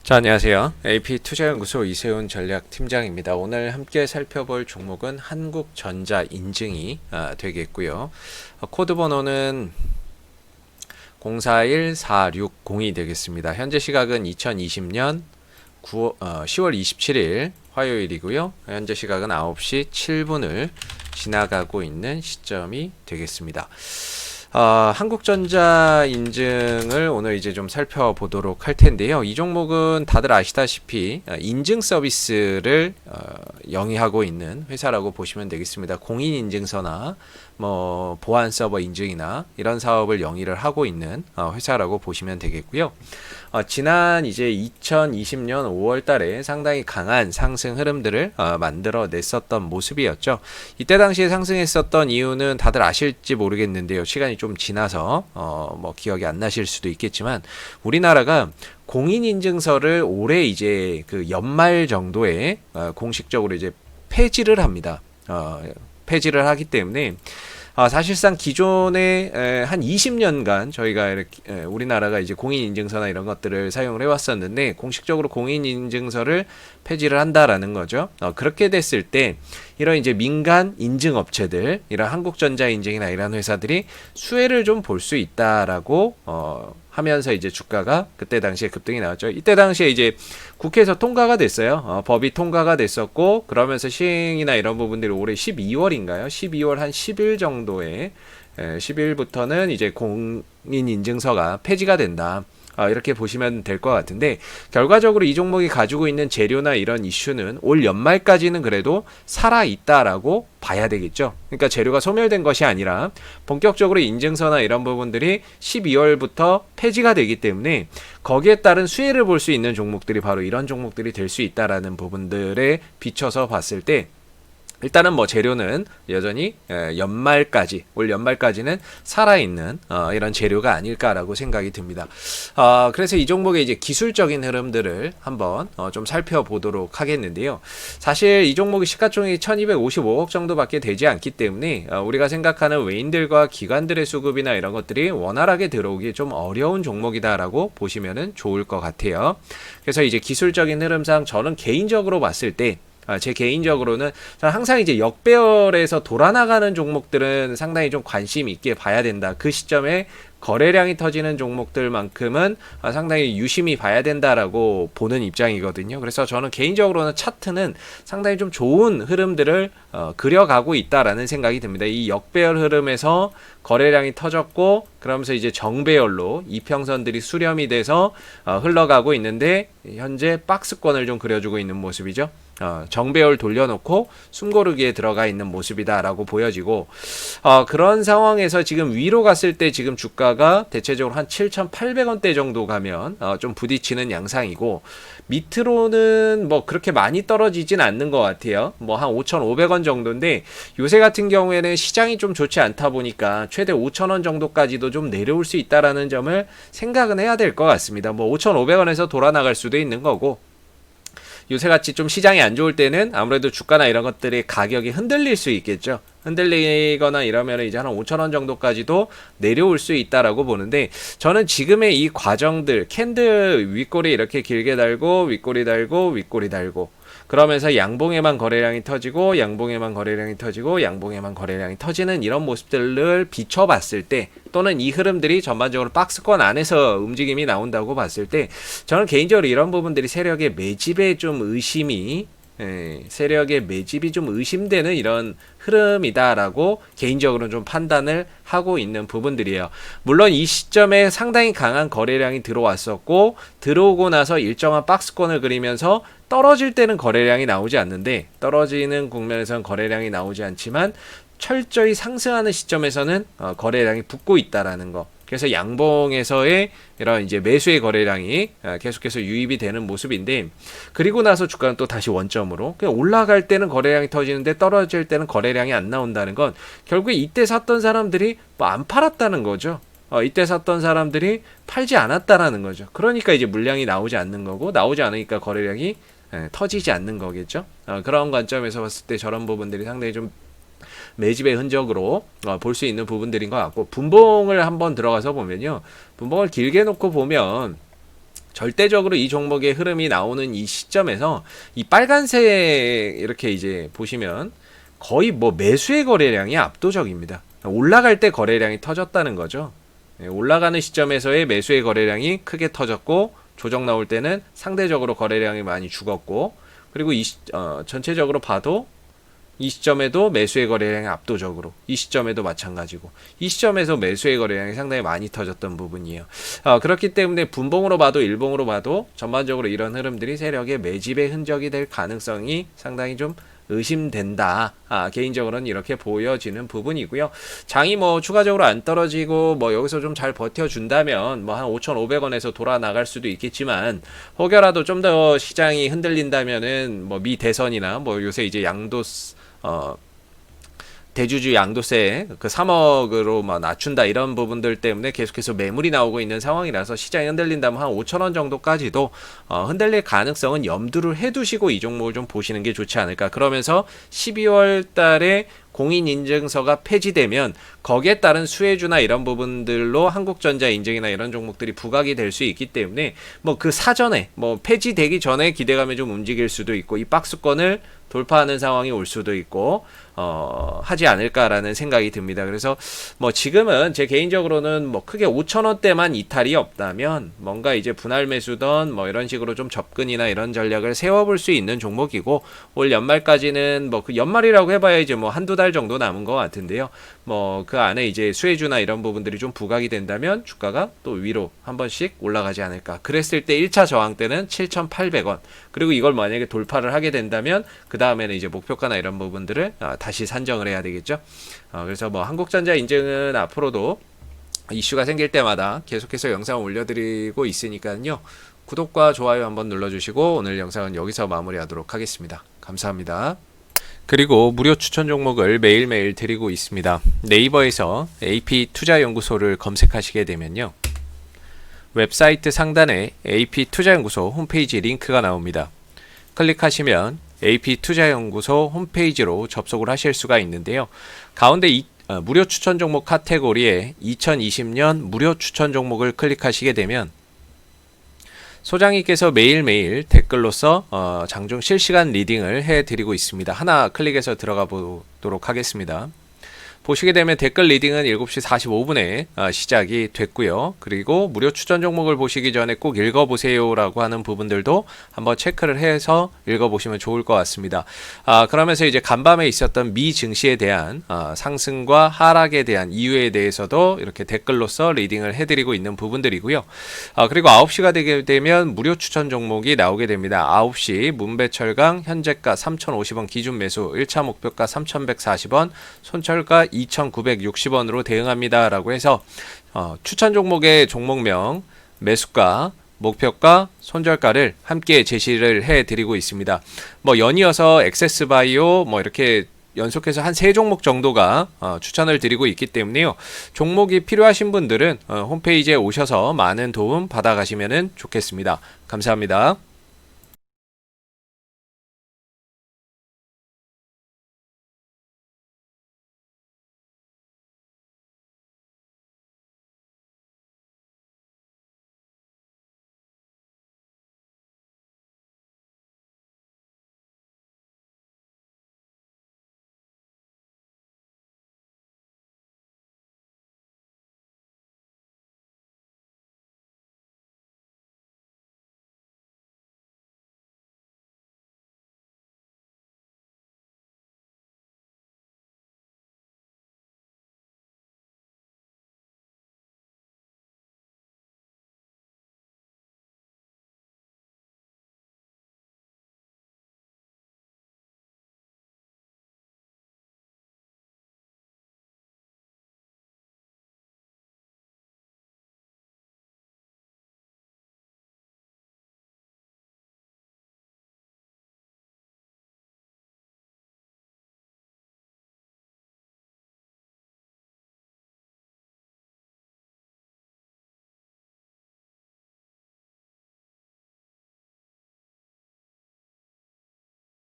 자, 안녕하세요. AP투자연구소 이세훈 전략팀장입니다. 오늘 함께 살펴볼 종목은 한국전자 인증이 되겠고요. 코드 번호는 041460이 되겠습니다. 현재 시각은 2020년 10월 27일 화요일이고요. 현재 시각은 9시 7분을 지나가고 있는 시점이 되겠습니다. 한국전자 인증을 오늘 이제 좀 살펴보도록 할 텐데요. 이 종목은 다들 아시다시피 인증 서비스를 영위하고 있는 회사라고 보시면 되겠습니다. 공인인증서나 뭐 보안 서버 인증이나 이런 사업을 영위를 하고 있는 회사라고 보시면 되겠고요. 지난 이제 2020년 5월 달에 상당히 강한 상승 흐름들을 만들어 냈었던 모습이었죠. 이때 당시에 상승했었던 이유는 다들 아실지 모르겠는데요. 시간이 좀 지나서 뭐 기억이 안 나실 수도 있겠지만 우리나라가 공인인증서를 올해 이제 그 연말 정도에 공식적으로 이제 폐지를 합니다. 폐지를 하기 때문에 사실상 기존에 한 20년간 저희가 이렇게 우리나라가 이제 공인인증서나 이런 것들을 사용을 해왔었는데 공식적으로 공인인증서를 폐지를 한다라는 거죠. 그렇게 됐을 때 이런 이제 민간 인증업체들, 이런 한국전자인증이나 이런 회사들이 수혜를 좀 볼 수 있다라고 하면서 이제 주가가 그때 당시에 급등이 나왔죠. 이때 당시에 이제 국회에서 통과가 됐어요. 법이 통과가 됐었고 그러면서 시행이나 이런 부분들이 올해 12월인가요? 12월 한 10일 정도에 10일부터는 이제 공인인증서가 폐지가 된다. 이렇게 보시면 될 것 같은데 결과적으로 이 종목이 가지고 있는 재료나 이런 이슈는 올 연말까지는 그래도 살아있다라고 봐야 되겠죠. 그러니까 재료가 소멸된 것이 아니라 본격적으로 인증서나 이런 부분들이 12월부터 폐지가 되기 때문에 거기에 따른 수혜를 볼 수 있는 종목들이 바로 이런 종목들이 될 수 있다라는 부분들에 비춰서 봤을 때 일단은 뭐 재료는 여전히 연말까지, 올 연말까지는 살아있는 이런 재료가 아닐까라고 생각이 듭니다. 그래서 이 종목의 이제 기술적인 흐름들을 한번 좀 살펴보도록 하겠는데요. 사실 이 종목의 시가총액이 1255억 정도밖에 되지 않기 때문에 우리가 생각하는 외인들과 기관들의 수급이나 이런 것들이 원활하게 들어오기 좀 어려운 종목이다라고 보시면 좋을 것 같아요. 그래서 이제 기술적인 흐름상 저는 개인적으로 봤을 때 제 개인적으로는 항상 이제 역배열에서 돌아나가는 종목들은 상당히 좀 관심 있게 봐야 된다. 그 시점에 거래량이 터지는 종목들만큼은 상당히 유심히 봐야 된다라고 보는 입장이거든요. 그래서 저는 개인적으로는 차트는 상당히 좀 좋은 흐름들을 그려가고 있다라는 생각이 듭니다. 이 역배열 흐름에서 거래량이 터졌고 그러면서 이제 정배열로 이평선들이 수렴이 돼서 흘러가고 있는데 현재 박스권을 좀 그려주고 있는 모습이죠. 정배열 돌려놓고 숨고르기에 들어가 있는 모습이다라고 보여지고 그런 상황에서 지금 위로 갔을 때 지금 주가가 대체적으로 한 7,800원대 정도 가면 좀 부딪히는 양상이고 밑으로는 뭐 그렇게 많이 떨어지진 않는 것 같아요. 뭐 한 5,500원 정도인데 요새 같은 경우에는 시장이 좀 좋지 않다 보니까 최대 5,000원 정도까지도 좀 내려올 수 있다라는 점을 생각은 해야 될 것 같습니다. 뭐 5,500원에서 돌아나갈 수도 있는 거고 요새같이 좀 시장이 안 좋을 때는 아무래도 주가나 이런 것들이 가격이 흔들릴 수 있겠죠. 흔들리거나 이러면 이제 한 5,000원 정도까지도 내려올 수 있다라고 보는데 저는 지금의 이 과정들 캔들 윗꼬리 이렇게 길게 달고 윗꼬리 달고 윗꼬리 달고 그러면서 양봉에만 거래량이 터지고 양봉에만 거래량이 터지고 양봉에만 거래량이 터지는 이런 모습들을 비춰봤을 때 또는 이 흐름들이 전반적으로 박스권 안에서 움직임이 나온다고 봤을 때 저는 개인적으로 이런 부분들이 세력의 매집에 좀 세력의 매집이 좀 의심되는 이런 흐름이다라고 개인적으로는 좀 판단을 하고 있는 부분들이에요. 물론 이 시점에 상당히 강한 거래량이 들어왔었고 들어오고 나서 일정한 박스권을 그리면서 떨어질 때는 거래량이 나오지 않는데 떨어지는 국면에서는 거래량이 나오지 않지만 철저히 상승하는 시점에서는 거래량이 붙고 있다라는 거. 그래서 양봉에서의 이런 이제 매수의 거래량이 계속해서 유입이 되는 모습인데 그리고 나서 주가는 또 다시 원점으로 올라갈 때는 거래량이 터지는데 떨어질 때는 거래량이 안 나온다는 건 결국에 이때 샀던 사람들이 뭐 안 팔았다는 거죠. 이때 샀던 사람들이 팔지 않았다라는 거죠. 그러니까 이제 물량이 나오지 않는 거고 나오지 않으니까 거래량이 터지지 않는 거겠죠. 그런 관점에서 봤을 때 저런 부분들이 상당히 좀 매집의 흔적으로 볼 수 있는 부분들인 것 같고 분봉을 한번 들어가서 보면요. 분봉을 길게 놓고 보면 절대적으로 이 종목의 흐름이 나오는 이 시점에서 이 빨간색 이렇게 이제 보시면 거의 뭐 매수의 거래량이 압도적입니다. 올라갈 때 거래량이 터졌다는 거죠. 올라가는 시점에서의 매수의 거래량이 크게 터졌고, 조정 나올 때는 상대적으로 거래량이 많이 죽었고, 그리고 전체적으로 봐도 이 시점에도 매수의 거래량이 압도적으로, 이 시점에도 마찬가지고, 이 시점에서 매수의 거래량이 상당히 많이 터졌던 부분이에요. 그렇기 때문에 분봉으로 봐도 일봉으로 봐도 전반적으로 이런 흐름들이 세력의 매집의 흔적이 될 가능성이 상당히 좀 의심된다. 개인적으로는 이렇게 보여지는 부분이고요. 장이 뭐 추가적으로 안 떨어지고 뭐 여기서 좀 잘 버텨준다면 뭐 한 5,500원에서 돌아 나갈 수도 있겠지만, 혹여라도 좀 더 시장이 흔들린다면은 뭐 미 대선이나 뭐 요새 이제 대주주 양도세 그 3억으로 막 낮춘다, 이런 부분들 때문에 계속해서 매물이 나오고 있는 상황이라서 시장이 흔들린다면 한 5,000원 정도까지도 흔들릴 가능성은 염두를 해두시고 이 종목을 좀 보시는 게 좋지 않을까. 그러면서 12월 달에 공인인증서가 폐지되면 거기에 따른 수혜주나 이런 부분들로 한국전자 인증이나 이런 종목들이 부각이 될 수 있기 때문에 뭐 그 사전에 뭐 폐지되기 전에 기대감이 좀 움직일 수도 있고, 이 박스권을 돌파하는 상황이 올 수도 있고 하지 않을까라는 생각이 듭니다. 그래서 뭐 지금은 제 개인적으로는 뭐 크게 5,000원대만 이탈이 없다면 뭔가 이제 분할 매수던 뭐 이런 식으로 좀 접근이나 이런 전략을 세워볼 수 있는 종목이고, 올 연말까지는 뭐 그 연말이라고 해봐야 이제 뭐 한두 달 정도 남은 것 같은데요. 뭐 그 안에 이제 수혜주나 이런 부분들이 좀 부각이 된다면 주가가 또 위로 한 번씩 올라가지 않을까. 그랬을 때 1차 저항 때는 7,800원, 그리고 이걸 만약에 돌파를 하게 된다면 그 다음에는 이제 목표가나 이런 부분들을 다시 산정을 해야 되겠죠. 그래서 뭐 한국전자 인증은 앞으로도 이슈가 생길 때마다 계속해서 영상을 올려드리고 있으니까요. 구독과 좋아요 한번 눌러주시고 오늘 영상은 여기서 마무리하도록 하겠습니다. 감사합니다. 그리고 무료 추천 종목을 매일매일 드리고 있습니다. 네이버에서 AP투자연구소를 검색하시게 되면요, 웹사이트 상단에 AP투자연구소 홈페이지 링크가 나옵니다. 클릭하시면 AP투자연구소 홈페이지로 접속을 하실 수가 있는데요. 가운데 무료 추천 종목 카테고리에 2020년 무료 추천 종목을 클릭하시게 되면 소장님께서 매일매일 댓글로서 장중 실시간 리딩을 해드리고 있습니다. 하나 클릭해서 들어가 보도록 하겠습니다. 보시게 되면 댓글 리딩은 7시 45분에 시작이 됐고요. 그리고 무료 추천 종목을 보시기 전에 꼭 읽어보세요 라고 하는 부분들도 한번 체크를 해서 읽어보시면 좋을 것 같습니다. 그러면서 이제 간밤에 있었던 미 증시에 대한 상승과 하락에 대한 이유에 대해서도 이렇게 댓글로서 리딩을 해드리고 있는 부분들이고요. 그리고 9시가 되게 되면 무료 추천 종목이 나오게 됩니다. 9시 문배철강 현재가 3,050원 기준 매수, 1차 목표가 3,140원, 손철가 2,960원으로 대응합니다 라고 해서 추천 종목의 종목명, 매수가, 목표가, 손절가를 함께 제시를 해드리고 있습니다. 뭐 연이어서 액세스바이오 뭐 이렇게 연속해서 한 3종목 정도가 추천을 드리고 있기 때문에요. 종목이 필요하신 분들은 홈페이지에 오셔서 많은 도움 받아가시면 좋겠습니다. 감사합니다.